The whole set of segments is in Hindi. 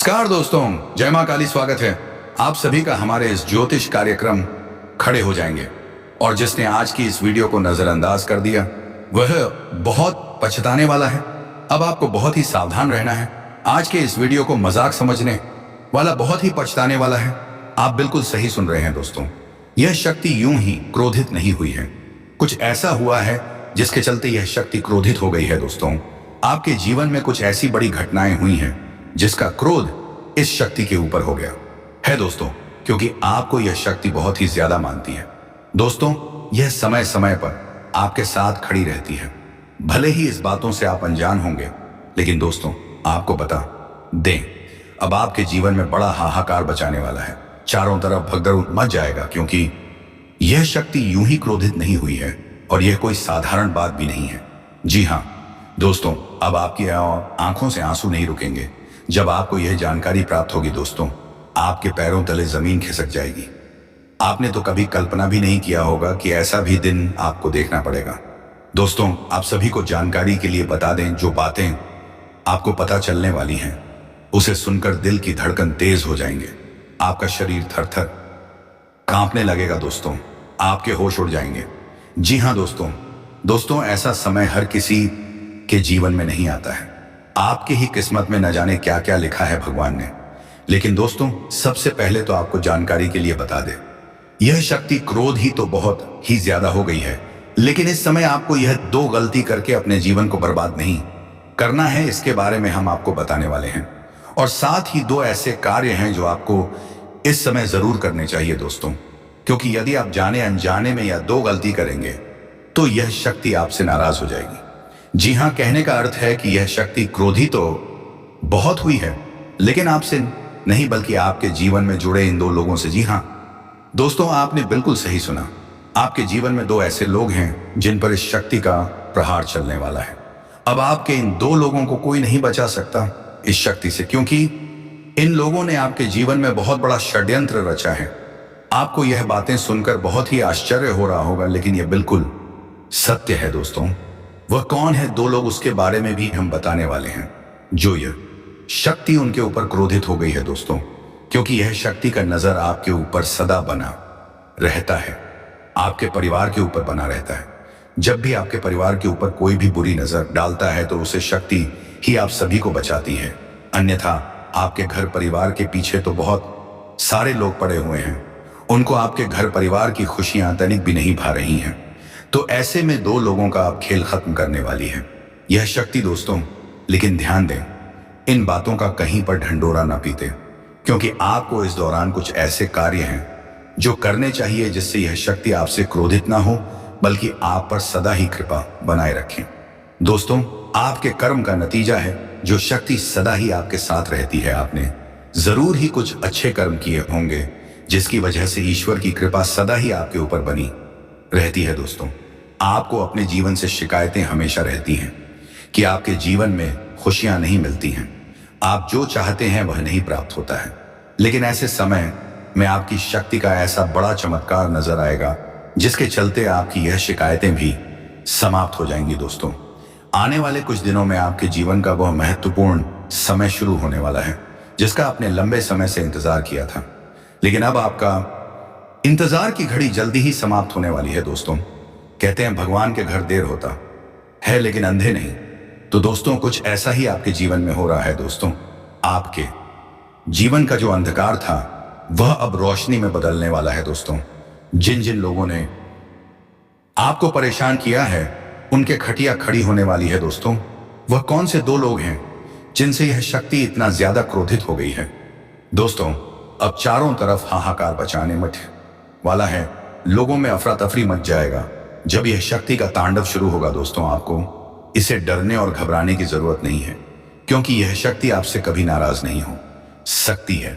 नमस्कार दोस्तों, जय मां काली। स्वागत है आप सभी का हमारे इस ज्योतिष कार्यक्रम खड़े हो जाएंगे। और जिसने आज की इस वीडियो को नजरअंदाज कर दिया वह बहुत पछताने वाला है। अब आपको बहुत ही सावधान रहना है। आज के इस वीडियो को मजाक समझने वाला बहुत ही पछताने वाला है। आप बिल्कुल सही सुन रहे हैं दोस्तों। यह शक्ति यूं ही क्रोधित नहीं हुई है। कुछ ऐसा हुआ है जिसके चलते यह शक्ति क्रोधित हो गई है दोस्तों। आपके जीवन में कुछ ऐसी बड़ी घटनाएं हुई हैं जिसका क्रोध इस शक्ति के ऊपर हो गया है दोस्तों, क्योंकि आपको यह शक्ति बहुत ही ज्यादा मानती है दोस्तों। यह समय समय पर आपके साथ खड़ी रहती है। भले ही इस बातों से आप अनजान होंगे, लेकिन दोस्तों आपको बता दें, अब आपके जीवन में बड़ा हाहाकार बचाने वाला है। चारों तरफ भगदड़ मच जाएगा, क्योंकि यह शक्ति यूं ही क्रोधित नहीं हुई है और यह कोई साधारण बात भी नहीं है। जी हाँ दोस्तों, अब आपकी आंखों से आंसू नहीं रुकेंगे जब आपको यह जानकारी प्राप्त होगी दोस्तों। आपके पैरों तले जमीन खिसक जाएगी। आपने तो कभी कल्पना भी नहीं किया होगा कि ऐसा भी दिन आपको देखना पड़ेगा दोस्तों। आप सभी को जानकारी के लिए बता दें, जो बातें आपको पता चलने वाली हैं उसे सुनकर दिल की धड़कन तेज हो जाएंगे। आपका शरीर थर थर कांपने लगेगा दोस्तों। आपके होश उड़ जाएंगे। जी हाँ दोस्तों, ऐसा समय हर किसी के जीवन में नहीं आता है। आपकी ही किस्मत में न जाने क्या क्या लिखा है भगवान ने। लेकिन दोस्तों, सबसे पहले तो आपको जानकारी के लिए बता दे, यह शक्ति क्रोध ही तो बहुत ही ज्यादा हो गई है। लेकिन इस समय आपको यह दो गलती करके अपने जीवन को बर्बाद नहीं करना है। इसके बारे में हम आपको बताने वाले हैं। और साथ ही दो ऐसे कार्य हैं जो आपको इस समय जरूर करने चाहिए दोस्तों, क्योंकि यदि आप जाने अनजाने में या दो गलती करेंगे तो यह शक्ति आपसे नाराज हो जाएगी। जी हाँ, कहने का अर्थ है कि यह शक्ति क्रोधी तो बहुत हुई है, लेकिन आपसे नहीं बल्कि आपके जीवन में जुड़े इन दो लोगों से। जी हाँ दोस्तों, आपने बिल्कुल सही सुना। आपके जीवन में दो ऐसे लोग हैं जिन पर इस शक्ति का प्रहार चलने वाला है। अब आपके इन दो लोगों को कोई नहीं बचा सकता इस शक्ति से, क्योंकि इन लोगों ने आपके जीवन में बहुत बड़ा षड्यंत्र रचा है। आपको यह बातें सुनकर बहुत ही आश्चर्य हो रहा होगा, लेकिन यह बिल्कुल सत्य है दोस्तों। वह कौन है दो लोग, उसके बारे में भी हम बताने वाले हैं जो यह शक्ति उनके ऊपर क्रोधित हो गई है दोस्तों। क्योंकि यह शक्ति का नजर आपके ऊपर सदा बना रहता है, आपके परिवार के ऊपर बना रहता है। जब भी आपके परिवार के ऊपर कोई भी बुरी नजर डालता है तो उसे शक्ति ही आप सभी को बचाती है। अन्यथा आपके घर परिवार के पीछे तो बहुत सारे लोग पड़े हुए हैं, उनको आपके घर परिवार की खुशियां तनिक भी नहीं भा रही हैं। तो ऐसे में दो लोगों का आप खेल खत्म करने वाली है यह शक्ति दोस्तों। लेकिन ध्यान दें, इन बातों का कहीं पर ढंढोरा न पीते, क्योंकि आपको इस दौरान कुछ ऐसे कार्य हैं जो करने चाहिए जिससे यह शक्ति आपसे क्रोधित ना हो, बल्कि आप पर सदा ही कृपा बनाए रखें दोस्तों। आपके कर्म का नतीजा है जो शक्ति सदा ही आपके साथ रहती है। आपने जरूर ही कुछ अच्छे कर्म किए होंगे जिसकी वजह से ईश्वर की कृपा सदा ही आपके ऊपर बनी रहती है दोस्तों। आपको अपने जीवन से शिकायतें हमेशा रहती हैं कि आपके जीवन में खुशियां नहीं मिलती हैं, आप जो चाहते हैं वह नहीं प्राप्त होता है। लेकिन ऐसे समय में आपकी शक्ति का ऐसा बड़ा चमत्कार नजर आएगा जिसके चलते आपकी यह शिकायतें भी समाप्त हो जाएंगी दोस्तों। आने वाले कुछ दिनों में आपके जीवन का वह महत्वपूर्ण समय शुरू होने वाला है जिसका आपने लंबे समय से इंतजार किया था। लेकिन अब आपका इंतजार की घड़ी जल्दी ही समाप्त होने वाली है दोस्तों। कहते हैं भगवान के घर देर होता है लेकिन अंधे नहीं। तो दोस्तों, कुछ ऐसा ही आपके जीवन में हो रहा है दोस्तों। आपके जीवन का जो अंधकार था वह अब रोशनी में बदलने वाला है दोस्तों। जिन जिन लोगों ने आपको परेशान किया है उनके खटिया खड़ी होने वाली है दोस्तों। वह कौन से दो लोग हैं जिनसे यह शक्ति इतना ज्यादा क्रोधित हो गई है दोस्तों। अब चारों तरफ हाहाकार बचाने मच वाला है, लोगों में अफरा तफरी मच जाएगा जब यह शक्ति का तांडव शुरू होगा दोस्तों। आपको इसे डरने और घबराने की जरूरत नहीं है, क्योंकि यह शक्ति आपसे कभी नाराज नहीं हो सकती है।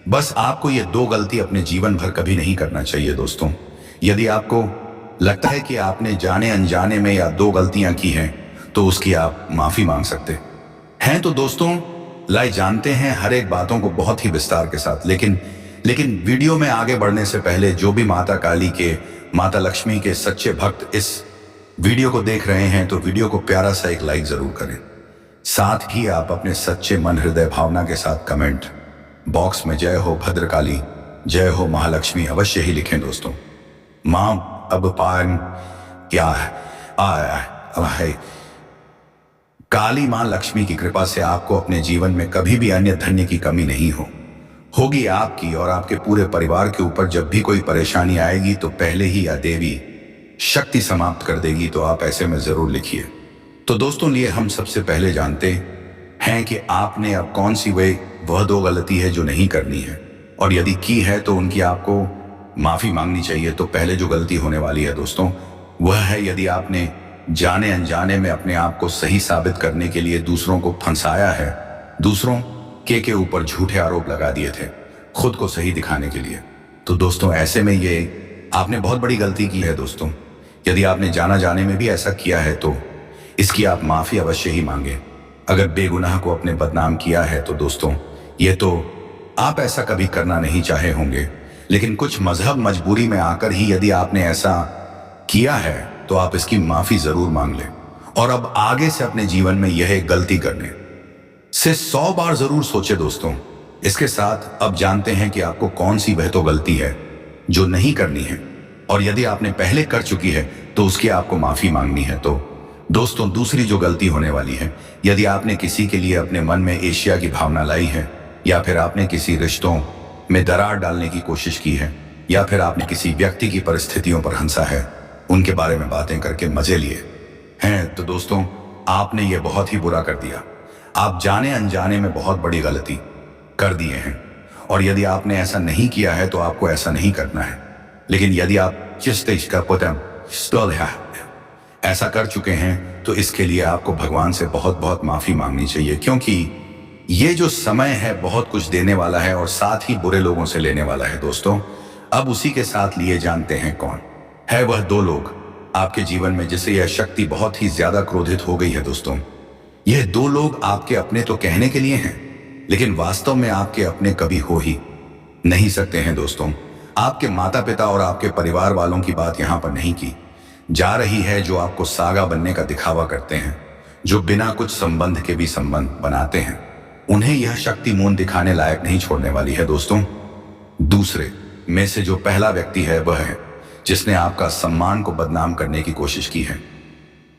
बस आपको यह दो गलती अपने जीवन भर कभी नहीं करना चाहिए दोस्तों। यदि आपको लगता है कि आपने जाने अनजाने में या दो गलतियां की हैं तो उसकी आप माफी मांग सकते हैं। तो दोस्तों, लाइए जानते हैं हर एक बातों को बहुत ही विस्तार के साथ। लेकिन वीडियो में आगे बढ़ने से पहले जो भी माता काली के, माता लक्ष्मी के सच्चे भक्त इस वीडियो को देख रहे हैं तो वीडियो को प्यारा सा एक लाइक जरूर करें। साथ ही आप अपने सच्चे मन हृदय भावना के साथ कमेंट बॉक्स में जय हो भद्रकाली, जय हो महालक्ष्मी अवश्य ही लिखें दोस्तों। माँ अब पान क्या है काली माँ लक्ष्मी की कृपा से आपको अपने जीवन में कभी भी अन्य धन्य की कमी नहीं होगी आपकी और आपके पूरे परिवार के ऊपर जब भी कोई परेशानी आएगी तो पहले ही यह देवी शक्ति समाप्त कर देगी। तो आप ऐसे में जरूर लिखिए। तो दोस्तों लिए हम सबसे पहले जानते हैं कि आपने अब कौन सी वह दो गलती है जो नहीं करनी है, और यदि की है तो उनकी आपको माफी मांगनी चाहिए। तो पहले जो गलती होने वाली है दोस्तों वह है यदि आपने जाने अनजाने में अपने आप को सही साबित करने के लिए दूसरों को फंसाया है, दूसरों के ऊपर झूठे आरोप लगा दिए थे खुद को सही दिखाने के लिए। तो दोस्तों ऐसे में ये आपने बहुत बड़ी गलती की है दोस्तों। यदि आपने जाना जाने में भी ऐसा किया है तो इसकी आप माफी अवश्य ही मांगे। अगर बेगुनाह को अपने बदनाम किया है तो दोस्तों ये तो आप ऐसा कभी करना नहीं चाहे होंगे, लेकिन कुछ मजहब मजबूरी में आकर ही यदि आपने ऐसा किया है तो आप इसकी माफी जरूर मांग लें और अब आगे से अपने जीवन में यह गलती करने से 100 बार जरूर सोचे दोस्तों। इसके साथ अब जानते हैं कि आपको कौन सी वह तो गलती है जो नहीं करनी है, और यदि आपने पहले कर चुकी है तो उसकी आपको माफी मांगनी है। तो दोस्तों दूसरी जो गलती होने वाली है, यदि आपने किसी के लिए अपने मन में ईर्ष्या की भावना लाई है, या फिर आपने किसी रिश्तों में दरार डालने की कोशिश की है, या फिर आपने किसी व्यक्ति की परिस्थितियों पर हंसा है, उनके बारे में बातें करके मजे लिए हैं, तो दोस्तों आपने ये बहुत ही बुरा कर दिया। आप जाने अनजाने में बहुत बड़ी गलती कर दिए हैं, और यदि आपने ऐसा नहीं किया है तो आपको ऐसा नहीं करना है। लेकिन यदि आप ऐसा कर चुके हैं तो इसके लिए आपको भगवान से बहुत बहुत माफी मांगनी चाहिए, क्योंकि ये जो समय है बहुत कुछ देने वाला है और साथ ही बुरे लोगों से लेने वाला है दोस्तों। अब उसी के साथ लिए जानते हैं कौन है वह दो लोग आपके जीवन में जिससे यह शक्ति बहुत ही ज्यादा क्रोधित हो गई है दोस्तों। यह दो लोग आपके अपने तो कहने के लिए हैं, लेकिन वास्तव में आपके अपने कभी हो ही नहीं सकते हैं दोस्तों। आपके माता पिता और आपके परिवार वालों की बात यहां पर नहीं की जा रही है, जो आपको सागा बनने का दिखावा करते हैं, जो बिना कुछ संबंध के भी संबंध बनाते हैं। उन्हें यह शक्ति मून दिखाने लायक नहीं छोड़ने वाली है दोस्तों। दूसरे में से जो पहला व्यक्ति है वह है जिसने आपका सम्मान को बदनाम करने की कोशिश की है।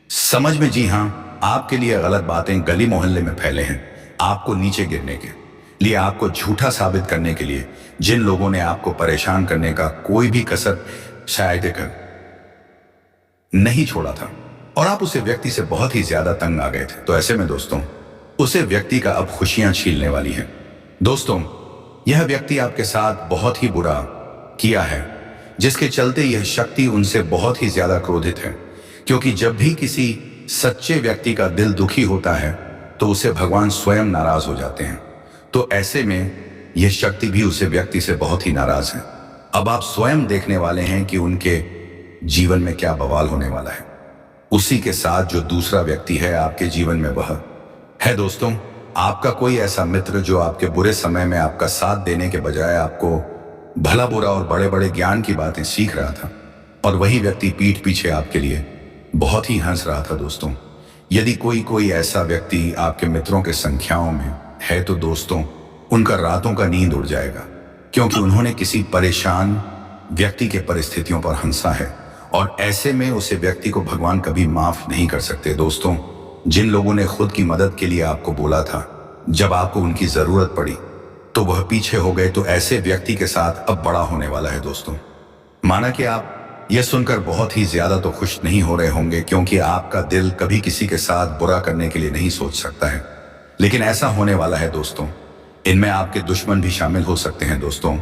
समझ में, जी हां, आपके लिए गलत बातें गली मोहल्ले में फैले हैं, आपको नीचे गिरने के लिए, आपको झूठा साबित करने के लिए। जिन लोगों ने आपको परेशान करने का कोई भी कसर शायद कर नहीं छोड़ा था और आप उसे व्यक्ति से बहुत ही ज्यादा तंग आ गए थे। तो ऐसे में दोस्तों उसे व्यक्ति का अब खुशियां छीनने वाली है। दोस्तों यह व्यक्ति आपके साथ बहुत ही बुरा किया है, जिसके चलते यह शक्ति उनसे बहुत ही ज्यादा क्रोधित है, क्योंकि जब भी किसी सच्चे व्यक्ति का दिल दुखी होता है तो उसे भगवान स्वयं नाराज हो जाते हैं। तो ऐसे में यह शक्ति भी उसे व्यक्ति से बहुत ही नाराज है। अब आप स्वयं देखने वाले हैं कि उनके जीवन में क्या बवाल होने वाला है। उसी के साथ जो दूसरा व्यक्ति है आपके जीवन में वह है दोस्तों आपका कोई ऐसा मित्र जो आपके बुरे समय में आपका साथ देने के बजाय आपको भला बुरा और बड़े बड़े ज्ञान की बातें सीख रहा था, और वही व्यक्ति पीठ पीछे आपके लिए बहुत ही हंस रहा था दोस्तों। यदि कोई ऐसा व्यक्ति आपके मित्रों के संख्याओं में है तो दोस्तों उनका रातों का नींद उड़ जाएगा, क्योंकि उन्होंने किसी परेशान व्यक्ति के परिस्थितियों पर हंसा है, और ऐसे में उसे व्यक्ति को भगवान कभी माफ नहीं कर सकते दोस्तों। जिन लोगों ने खुद की मदद के लिए आपको बोला था, जब आपको उनकी जरूरत पड़ी तो वह पीछे हो गए, तो ऐसे व्यक्ति के साथ अब बड़ा होने वाला है दोस्तों। माना कि आप यह सुनकर बहुत ही ज्यादा तो खुश नहीं हो रहे होंगे, क्योंकि आपका दिल कभी किसी के साथ बुरा करने के लिए नहीं सोच सकता है, लेकिन ऐसा होने वाला है दोस्तों। इनमें आपके दुश्मन भी शामिल हो सकते हैं दोस्तों।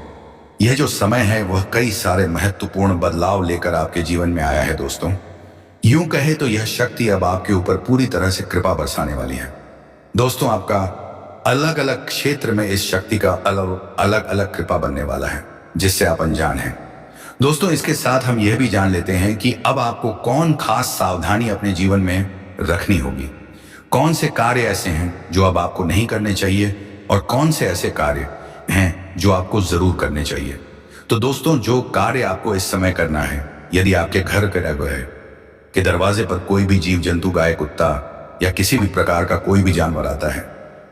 यह जो समय है वह कई सारे महत्वपूर्ण बदलाव लेकर आपके जीवन में आया है दोस्तों। यूं कहे तो यह शक्ति अब आपके ऊपर पूरी तरह से कृपा बरसाने वाली है दोस्तों। आपका अलग अलग क्षेत्र में इस शक्ति का अलग अलग कृपा बनने वाला है, जिससे आप अनजान हैं दोस्तों। इसके साथ हम यह भी जान लेते हैं कि अब आपको कौन खास सावधानी अपने जीवन में रखनी होगी, कौन से कार्य ऐसे हैं जो अब आपको नहीं करने चाहिए, और कौन से ऐसे कार्य हैं जो आपको जरूर करने चाहिए। तो दोस्तों जो कार्य आपको इस समय करना है, यदि आपके घर के दरवाजे पर कोई भी जीव जंतु, गाय, कुत्ता या किसी भी प्रकार का कोई भी जानवर आता है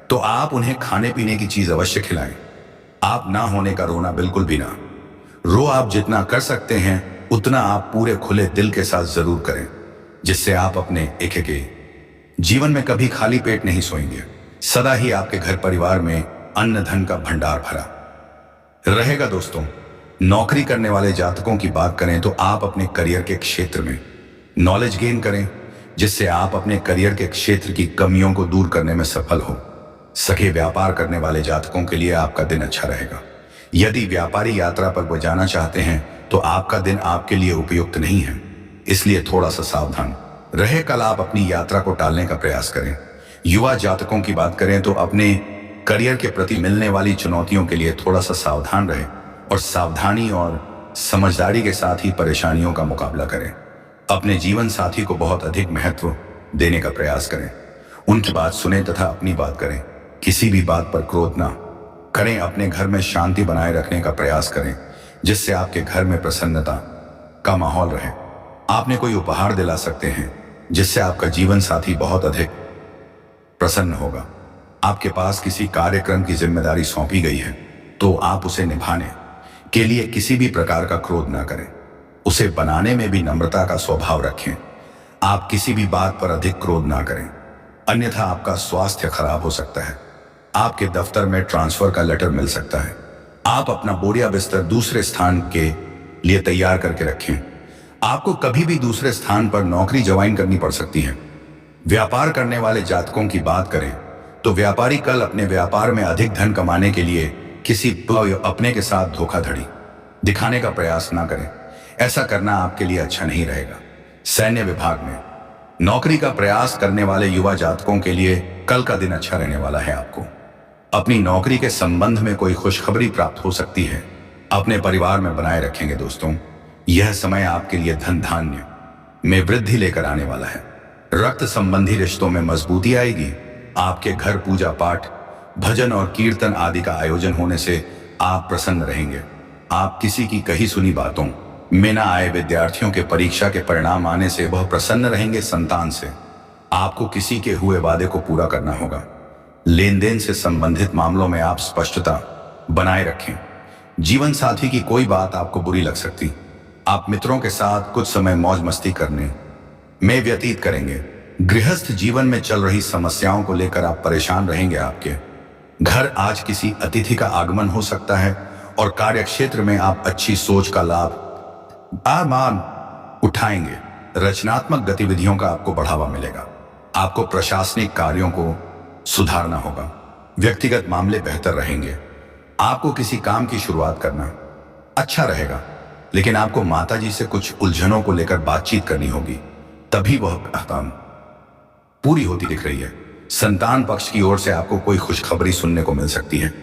तो आप उन्हें खाने पीने की चीज अवश्य खिलाएं। आप ना होने का रोना बिल्कुल भी ना रो। आप जितना कर सकते हैं उतना आप पूरे खुले दिल के साथ जरूर करें, जिससे आप अपने एक जीवन में कभी खाली पेट नहीं सोएंगे। सदा ही आपके घर परिवार में अन्न धन का भंडार भरा रहेगा। दोस्तों, नौकरी करने वाले जातकों की बात करें तो आप अपने करियर के क्षेत्र में नॉलेज गेन करें, जिससे आप अपने करियर के क्षेत्र की कमियों को दूर करने में सफल हो सके। व्यापार करने वाले जातकों के लिए आपका दिन अच्छा रहेगा। यदि व्यापारी यात्रा पर वो जाना चाहते हैं तो आपका दिन आपके लिए उपयुक्त नहीं है, इसलिए थोड़ा सा सावधान रहे। कल आप अपनी यात्रा को टालने का प्रयास करें। युवा जातकों की बात करें तो अपने करियर के प्रति मिलने वाली चुनौतियों के लिए थोड़ा सा सावधान रहें और सावधानी और समझदारी के साथ ही परेशानियों का मुकाबला करें। अपने जीवन साथी को बहुत अधिक महत्व देने का प्रयास करें। उनकी बात सुने तथा अपनी बात करें। किसी भी बात पर क्रोध ना करें। अपने घर में शांति बनाए रखने का प्रयास करें, जिससे आपके घर में प्रसन्नता का माहौल रहे। आपने कोई उपहार दिला सकते हैं, जिससे आपका जीवन साथी बहुत अधिक प्रसन्न होगा। आपके पास किसी कार्यक्रम की जिम्मेदारी सौंपी गई है तो आप उसे निभाने के लिए किसी भी प्रकार का क्रोध ना करें। उसे बनाने में भी नम्रता का स्वभाव रखें। आप किसी भी बात पर अधिक क्रोध ना करें, अन्यथा आपका स्वास्थ्य खराब हो सकता है। आपके दफ्तर में ट्रांसफर का लेटर मिल सकता है। आप अपना बोरिया बिस्तर दूसरे स्थान के लिए तैयार करके रखें। आपको कभी भी दूसरे स्थान पर नौकरी ज्वाइन करनी पड़ सकती है। व्यापार करने वाले जातकों की बात करें तो व्यापारी कल अपने व्यापार में अधिक धन कमाने के लिए किसी अपने के साथ धोखाधड़ी दिखाने का प्रयास ना करें। ऐसा करना आपके लिए अच्छा नहीं रहेगा। सैन्य विभाग में नौकरी का प्रयास करने वाले युवा जातकों के लिए कल का दिन अच्छा रहने वाला है। आपको अपनी नौकरी के संबंध में कोई खुशखबरी प्राप्त हो सकती है। अपने परिवार में बनाए रखेंगे। दोस्तों, यह समय आपके लिए धन धान्य में वृद्धि लेकर आने वाला है। रक्त संबंधी रिश्तों में मजबूती आएगी। आपके घर पूजा पाठ, भजन और कीर्तन आदि का आयोजन होने से आप प्रसन्न रहेंगे। आप किसी की कही सुनी बातों में न आए विद्यार्थियों के परीक्षा के परिणाम आने से वह प्रसन्न रहेंगे। संतान से आपको किसी के हुए वादे को पूरा करना होगा। लेन देन से संबंधित मामलों में आप स्पष्टता बनाए रखें। जीवन साथी की कोई बात आपको बुरी लग सकती। आप मित्रों के साथ कुछ समय मौज मस्ती करने में व्यतीत करेंगे। गृहस्थ जीवन में चल रही समस्याओं को लेकर आप परेशान रहेंगे। आपके घर आज किसी अतिथि का आगमन हो सकता है और कार्य क्षेत्र में आप अच्छी सोच का लाभ उठाएंगे। रचनात्मक गतिविधियों का आपको बढ़ावा मिलेगा। आपको प्रशासनिक कार्यों को सुधारना होगा। व्यक्तिगत मामले बेहतर रहेंगे। आपको किसी काम की शुरुआत करना अच्छा रहेगा, लेकिन आपको माताजी से कुछ उलझनों को लेकर बातचीत करनी होगी, तभी वह काम पूरी होती दिख रही है। संतान पक्ष की ओर से आपको कोई खुशखबरी सुनने को मिल सकती है।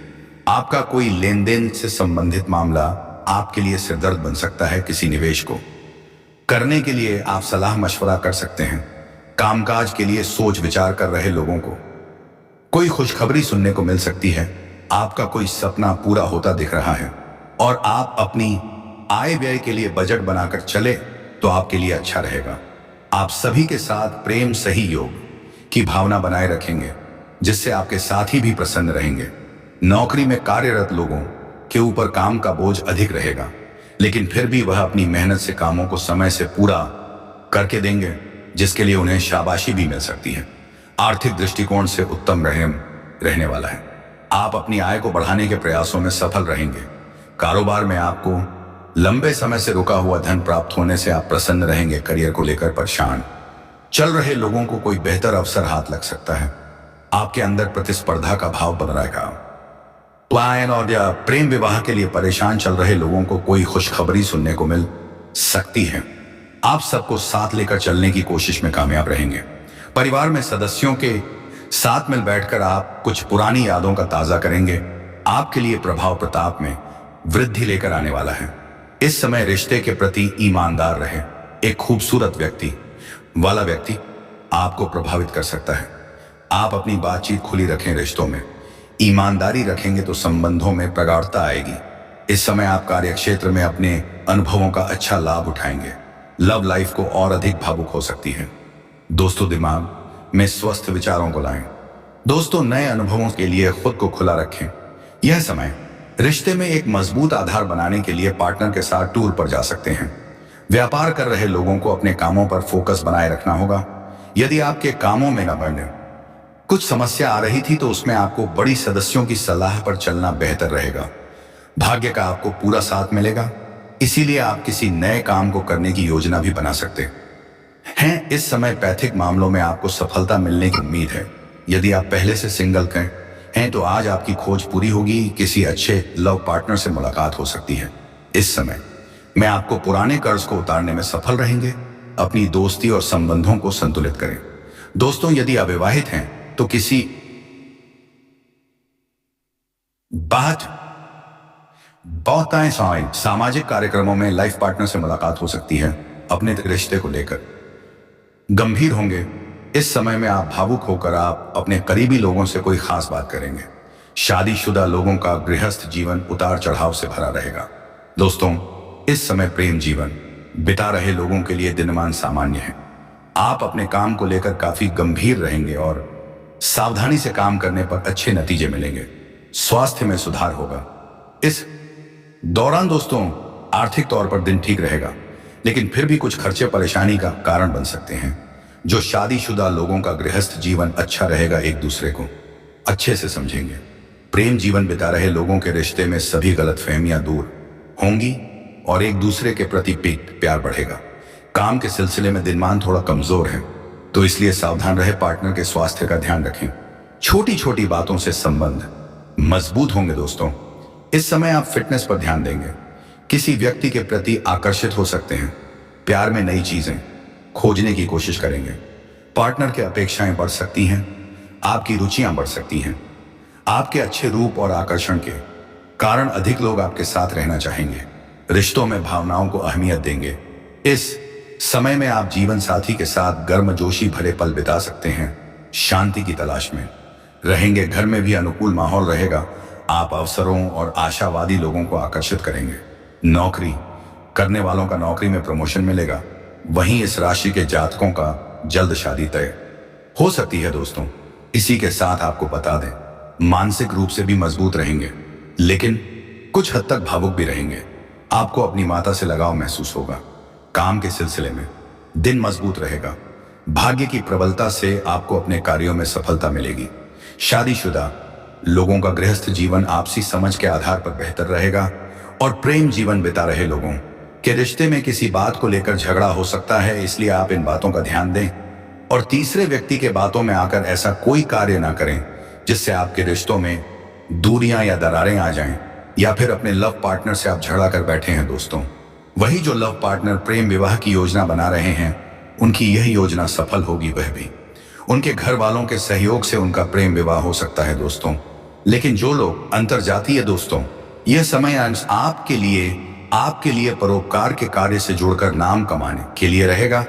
आपका कोई लेन देन से संबंधित मामला आपके लिए सिरदर्द बन सकता है। किसी निवेश को करने के लिए आप सलाह मशवरा कर सकते हैं। कामकाज के लिए सोच विचार कर रहे लोगों को कोई खुशखबरी सुनने को मिल सकती है। आपका कोई सपना पूरा होता दिख रहा है और आप अपनी आय व्यय के लिए बजट बनाकर चले तो आपके लिए अच्छा रहेगा। आप सभी के साथ प्रेम सहयोग की भावना बनाए रखेंगे, जिससे आपके साथी भी प्रसन्न रहेंगे। नौकरी में कार्यरत लोगों के ऊपर काम का बोझ अधिक रहेगा, लेकिन फिर भी वह अपनी मेहनत से कामों को समय से पूरा करके देंगे, जिसके लिए उन्हें शाबाशी भी मिल सकती है। आर्थिक दृष्टिकोण से उत्तम रहने वाला है। आप अपनी आय को बढ़ाने के प्रयासों में सफल रहेंगे। कारोबार में आपको लंबे समय से रुका हुआ धन प्राप्त होने से आप प्रसन्न रहेंगे। करियर को लेकर परेशान चल रहे लोगों को कोई बेहतर अवसर हाथ लग सकता है। आपके अंदर प्रतिस्पर्धा का भाव बन रहेगा। प्लान और या प्रेम विवाह के लिए परेशान चल रहे लोगों को कोई खुशखबरी सुनने को मिल सकती है। आप सबको साथ लेकर चलने की कोशिश में कामयाब रहेंगे। परिवार में सदस्यों के साथ मिल बैठकर आप कुछ पुरानी यादों का ताजा करेंगे। आपके लिए प्रभाव प्रताप में वृद्धि लेकर आने वाला है। इस समय रिश्ते के प्रति ईमानदार रहे। एक खूबसूरत व्यक्ति आपको प्रभावित कर सकता है। आप अपनी बातचीत खुली रखें। रिश्तों में ईमानदारी रखेंगे तो संबंधों में प्रगाढ़ता आएगी। इस समय आप कार्यक्षेत्र में अपने अनुभवों का अच्छा लाभ उठाएंगे। लव लाइफ को और अधिक भावुक हो सकती है। दोस्तों, दिमाग में स्वस्थ विचारों को लाएं। दोस्तों, नए अनुभवों के लिए खुद को खुला रखें। यह समय रिश्ते में एक मजबूत आधार बनाने के लिए पार्टनर के साथ टूर पर जा सकते हैं। व्यापार कर रहे लोगों को अपने कामों पर फोकस बनाए रखना होगा। यदि आपके कामों में न बढ़ने कुछ समस्या आ रही थी तो उसमें आपको बड़ी सदस्यों की सलाह पर चलना बेहतर रहेगा। भाग्य का आपको पूरा साथ मिलेगा, इसीलिए आप किसी नए काम को करने की योजना भी बना सकते हैं। इस समय पैतृक मामलों में आपको सफलता मिलने की उम्मीद है। यदि आप पहले से सिंगल हैं तो आज आपकी खोज पूरी होगी, किसी अच्छे लव पार्टनर से मुलाकात हो सकती है। इस समय में आपको पुराने कर्ज को उतारने में सफल रहेंगे। अपनी दोस्ती और संबंधों को संतुलित करें। दोस्तों, यदि अविवाहित हैं तो किसी बहुतायत सामाजिक कार्यक्रमों में लाइफ पार्टनर से मुलाकात हो सकती है। अपने रिश्ते को लेकर गंभीर होंगे। इस समय में आप भावुक होकर आप अपने करीबी लोगों से कोई खास बात करेंगे। शादीशुदा लोगों का गृहस्थ जीवन उतार चढ़ाव से भरा रहेगा। दोस्तों, इस समय प्रेम जीवन बिता रहे लोगों के लिए दिनमान सामान्य है। आप अपने काम को लेकर काफी गंभीर रहेंगे और सावधानी से काम करने पर अच्छे नतीजे मिलेंगे। स्वास्थ्य में सुधार होगा। इस दौरान दोस्तों, आर्थिक तौर पर दिन ठीक रहेगा, लेकिन फिर भी कुछ खर्चे परेशानी का कारण बन सकते हैं। जो शादीशुदा लोगों का गृहस्थ जीवन अच्छा रहेगा, एक दूसरे को अच्छे से समझेंगे। प्रेम जीवन बिता रहे लोगों के रिश्ते में सभी गलतफहमियां दूर होंगी और एक दूसरे के प्रति प्यार बढ़ेगा। काम के सिलसिले में दिनमान थोड़ा कमजोर है, तो इसलिए सावधान रहे। पार्टनर के स्वास्थ्य का ध्यान रखें। छोटी छोटी बातों से संबंध मजबूत होंगे। दोस्तों, इस समय आप फिटनेस पर ध्यान देंगे। किसी व्यक्ति के प्रति आकर्षित हो सकते हैं। प्यार में नई चीजें खोजने की कोशिश करेंगे। पार्टनर की अपेक्षाएं बढ़ सकती हैं। आपकी रुचियां बढ़ सकती हैं। आपके अच्छे रूप और आकर्षण के कारण अधिक लोग आपके साथ रहना चाहेंगे। रिश्तों में भावनाओं को अहमियत देंगे। इस समय में आप जीवन साथी के साथ गर्मजोशी भरे पल बिता सकते हैं। शांति की तलाश में रहेंगे। घर में भी अनुकूल माहौल रहेगा। आप अवसरों और आशावादी लोगों को आकर्षित करेंगे। नौकरी करने वालों का नौकरी में प्रमोशन मिलेगा। वहीं इस राशि के जातकों का जल्द शादी तय हो सकती है। दोस्तों, इसी के साथ आपको बता दें, मानसिक रूप से भी मजबूत रहेंगे, लेकिन कुछ हद तक भावुक भी रहेंगे। आपको अपनी माता से लगाव महसूस होगा। काम के सिलसिले में दिन मजबूत रहेगा। भाग्य की प्रबलता से आपको अपने कार्यों में सफलता मिलेगी। शादीशुदा लोगों का गृहस्थ जीवन आपसी समझ के आधार पर बेहतर रहेगा और प्रेम जीवन बिता रहे लोगों के रिश्ते में किसी बात को लेकर झगड़ा हो सकता है, इसलिए आप इन बातों का ध्यान दें और तीसरे व्यक्ति के बातों में आकर ऐसा कोई कार्य ना करें जिससे आपके रिश्तों में दूरियां या दरारें आ जाएं, या फिर अपने लव पार्टनर से आप झगड़ा कर बैठे हैं। दोस्तों, वही जो लव पार्टनर प्रेम विवाह की योजना बना रहे हैं, उनकी यह योजना सफल होगी। वह भी उनके घर वालों के सहयोग से उनका प्रेम विवाह हो सकता है। दोस्तों, लेकिन जो लोग अंतर्जातीय, दोस्तों, यह समय आपके लिए परोपकार के कार्य से जुड़कर नाम कमाने के लिए रहेगा।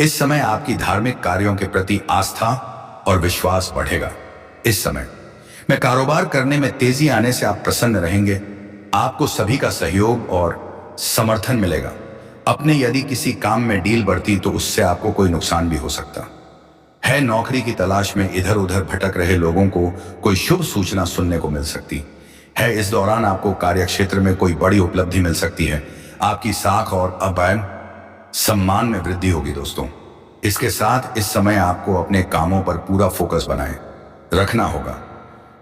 इस समय आपकी धार्मिक कार्यों के प्रति आस्था और विश्वास बढ़ेगा। इस समय में कारोबार करने में तेजी आने से आप प्रसन्न रहेंगे। आपको सभी का सहयोग और समर्थन मिलेगा। अपने यदि किसी काम में डील बढ़ती तो उससे आपको कोई नुकसान भी हो सकता है। नौकरी की तलाश में इधर उधर भटक रहे लोगों को कोई शुभ सूचना सुनने को मिल सकती है। इस दौरान आपको कार्यक्षेत्र में कोई बड़ी उपलब्धि मिल सकती है। आपकी साख और अपायन सम्मान में वृद्धि होगी। दोस्तों, इसके साथ इस समय आपको अपने कामों पर पूरा फोकस बनाए रखना होगा।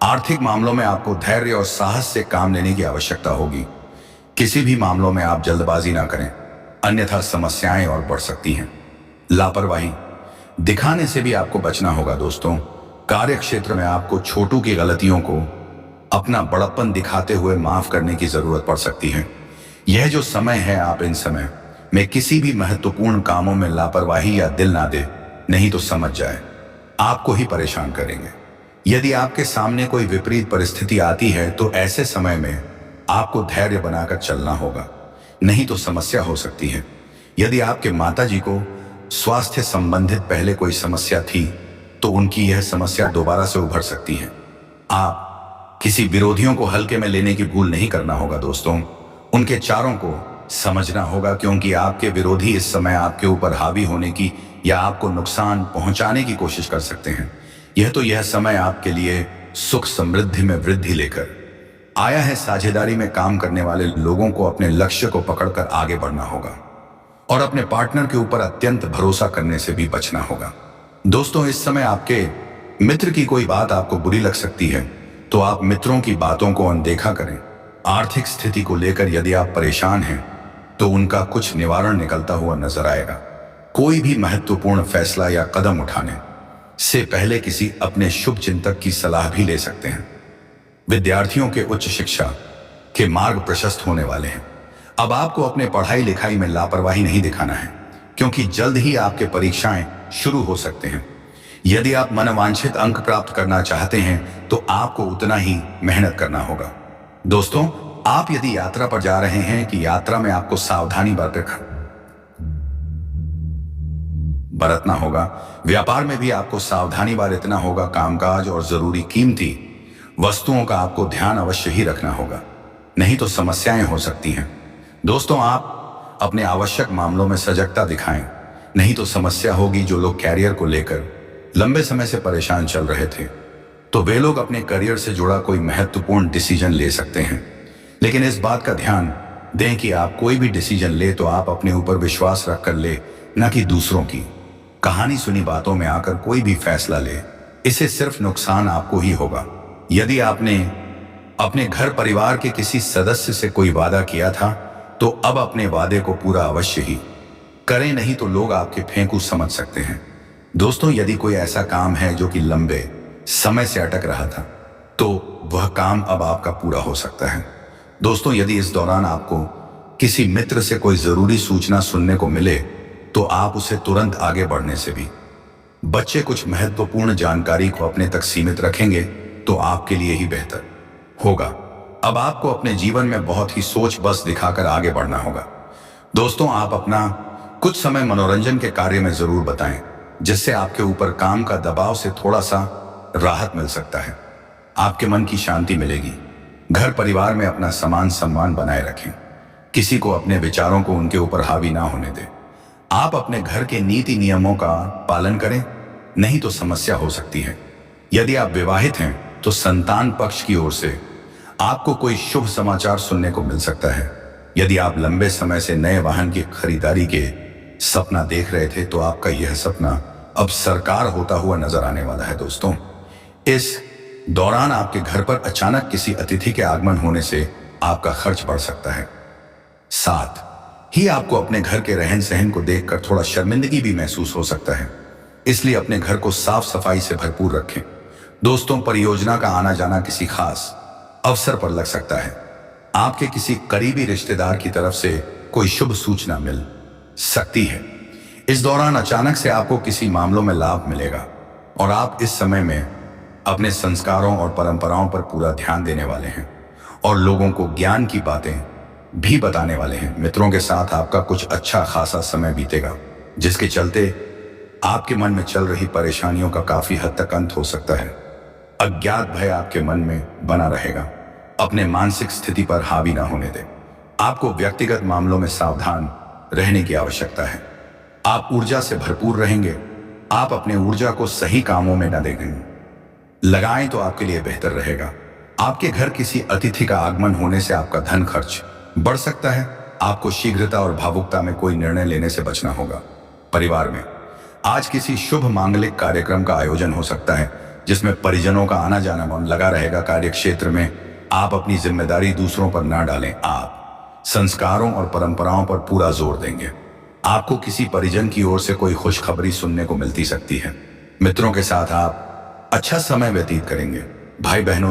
आर्थिक मामलों में आपको धैर्य और साहस से काम लेने की आवश्यकता होगी। किसी भी मामलों में आप जल्दबाजी ना करें, अन्यथा समस्याएं और बढ़ सकती हैं। लापरवाही दिखाने से भी आपको बचना होगा। दोस्तों, कार्यक्षेत्र में आपको छोटू की गलतियों को अपना बड़प्पन दिखाते हुए माफ करने की जरूरत पड़ सकती है। यह जो समय है, आप इन समय में किसी भी महत्वपूर्ण कामों में लापरवाही या दिल ना दे, नहीं तो समझ जाए आपको ही परेशान करेंगे। यदि आपके सामने कोई विपरीत परिस्थिति आती है तो ऐसे समय में आपको धैर्य बनाकर चलना होगा, नहीं तो समस्या हो सकती है। यदि आपके माताजी को स्वास्थ्य संबंधित पहले कोई समस्या थी तो उनकी यह समस्या दोबारा से उभर सकती है। आप किसी विरोधियों को हल्के में लेने की भूल नहीं करना होगा। दोस्तों, उनके चारों को समझना होगा, क्योंकि आपके विरोधी इस समय आपके ऊपर हावी होने की या आपको नुकसान पहुंचाने की कोशिश कर सकते हैं। यह समय आपके लिए सुख समृद्धि में वृद्धि लेकर आया है। साझेदारी में काम करने वाले लोगों को अपने लक्ष्य को पकड़कर आगे बढ़ना होगा और अपने पार्टनर के ऊपर अत्यंत भरोसा करने से भी बचना होगा। दोस्तों, इस समय आपके मित्र की कोई बात आपको बुरी लग सकती है, तो आप मित्रों की बातों को अनदेखा करें। आर्थिक स्थिति को लेकर यदि आप परेशान हैं, तो उनका कुछ निवारण निकलता हुआ नजर आएगा। कोई भी महत्वपूर्ण फैसला या कदम उठाने से पहले किसी अपने शुभ चिंतक की सलाह भी ले सकते हैं। विद्यार्थियों के उच्च शिक्षा के मार्ग प्रशस्त होने वाले हैं। अब आपको अपने पढ़ाई लिखाई में लापरवाही नहीं दिखाना है, क्योंकि जल्द ही आपके परीक्षाएं शुरू हो सकते हैं। यदि आप मनोवांछित अंक प्राप्त करना चाहते हैं, तो आपको उतना ही मेहनत करना होगा। दोस्तों, आप यदि यात्रा पर जा रहे हैं कि यात्रा में आपको सावधानी बरतना होगा। व्यापार में भी आपको सावधानी बरतना होगा। कामकाज और जरूरी कीमती वस्तुओं का आपको ध्यान अवश्य ही रखना होगा, नहीं तो समस्याएं हो सकती हैं। दोस्तों, आप अपने आवश्यक मामलों में सजगता दिखाएं, नहीं तो समस्या होगी। जो लोग कैरियर को लेकर लंबे समय से परेशान चल रहे थे, तो वे लोग अपने करियर से जुड़ा कोई महत्वपूर्ण डिसीजन ले सकते हैं। लेकिन इस बात का ध्यान दें कि आप कोई भी डिसीजन ले तो आप अपने ऊपर विश्वास रखकर ले, न कि दूसरों की कहानी सुनी बातों में आकर कोई भी फैसला ले। इससे सिर्फ नुकसान आपको ही होगा। यदि आपने अपने घर परिवार के किसी सदस्य से कोई वादा किया था, तो अब अपने वादे को पूरा अवश्य ही करें, नहीं तो लोग आपके फेंकू समझ सकते हैं। दोस्तों, यदि कोई ऐसा काम है जो कि लंबे समय से अटक रहा था, तो वह काम अब आपका पूरा हो सकता है। दोस्तों, यदि इस दौरान आपको किसी मित्र से कोई जरूरी सूचना सुनने को मिले, तो आप उसे तुरंत आगे बढ़ने से भी बच्चे। कुछ महत्वपूर्ण जानकारी को अपने तक सीमित रखेंगे तो आपके लिए ही बेहतर होगा। अब आपको अपने जीवन में बहुत ही सोच बस दिखाकर आगे बढ़ना होगा। दोस्तों, आप अपना कुछ समय मनोरंजन के कार्य में जरूर बताएं, जिससे आपके ऊपर काम का दबाव से थोड़ा सा राहत मिल सकता है। आपके मन की शांति मिलेगी। घर परिवार में अपना समान सम्मान बनाए रखें। किसी को अपने विचारों को उनके ऊपर हावी ना होने दें। आप अपने घर के नीति नियमों का पालन करें, नहीं तो समस्या हो सकती है। यदि आप विवाहित हैं, तो संतान पक्ष की ओर से आपको कोई शुभ समाचार सुनने को मिल सकता है। यदि आप लंबे समय से नए वाहन की खरीदारी के सपना देख रहे थे, तो आपका यह सपना अब साकार होता हुआ नजर आने वाला है। दोस्तों, इस दौरान आपके घर पर अचानक किसी अतिथि के आगमन होने से आपका खर्च बढ़ सकता है। साथ ही आपको अपने घर के रहन सहन को देखकर थोड़ा शर्मिंदगी भी महसूस हो सकता है, इसलिए अपने घर को साफ सफाई से भरपूर रखें। दोस्तों, परियोजना का आना जाना किसी खास अवसर पर लग सकता है। आपके किसी करीबी रिश्तेदार की तरफ से कोई शुभ सूचना मिल सकती है। इस दौरान अचानक से आपको किसी मामलों में लाभ मिलेगा और आप इस समय में अपने संस्कारों और परंपराओं पर पूरा ध्यान देने वाले हैं और लोगों को ज्ञान की बातें भी बताने वाले हैं। मित्रों के साथ आपका कुछ अच्छा खासा समय बीतेगा, जिसके चलते आपके मन में चल रही परेशानियों का काफी हद तक अंत हो सकता है। अज्ञात भय आपके मन में बना रहेगा। अपने मानसिक स्थिति पर हावी ना होने दें। आपको व्यक्तिगत मामलों में सावधान रहने की आवश्यकता है। आप ऊर्जा से भरपूर रहेंगे। आप अपने ऊर्जा को सही कामों में न लगाएं तो आपके लिए बेहतर रहेगा। आपके घर किसी अतिथि का आगमन होने से आपका धन खर्च बढ़ सकता है। आपको शीघ्रता और भावुकता में कोई निर्णय लेने से बचना होगा। परिवार में आज किसी शुभ मांगलिक कार्यक्रम का आयोजन हो सकता है, जिसमें परिजनों का आना जाना मन लगा रहेगा। कार्य क्षेत्र में आप अपनी जिम्मेदारी दूसरों पर ना डालें। आप संस्कारों और परंपराओं पर पूरा जोर देंगे। आपको किसी परिजन की ओर से कोई खुशखबरी सुनने को मिलती सकती है। मित्रों के साथ आप अच्छा समय व्यतीत करेंगे। भाई बहनों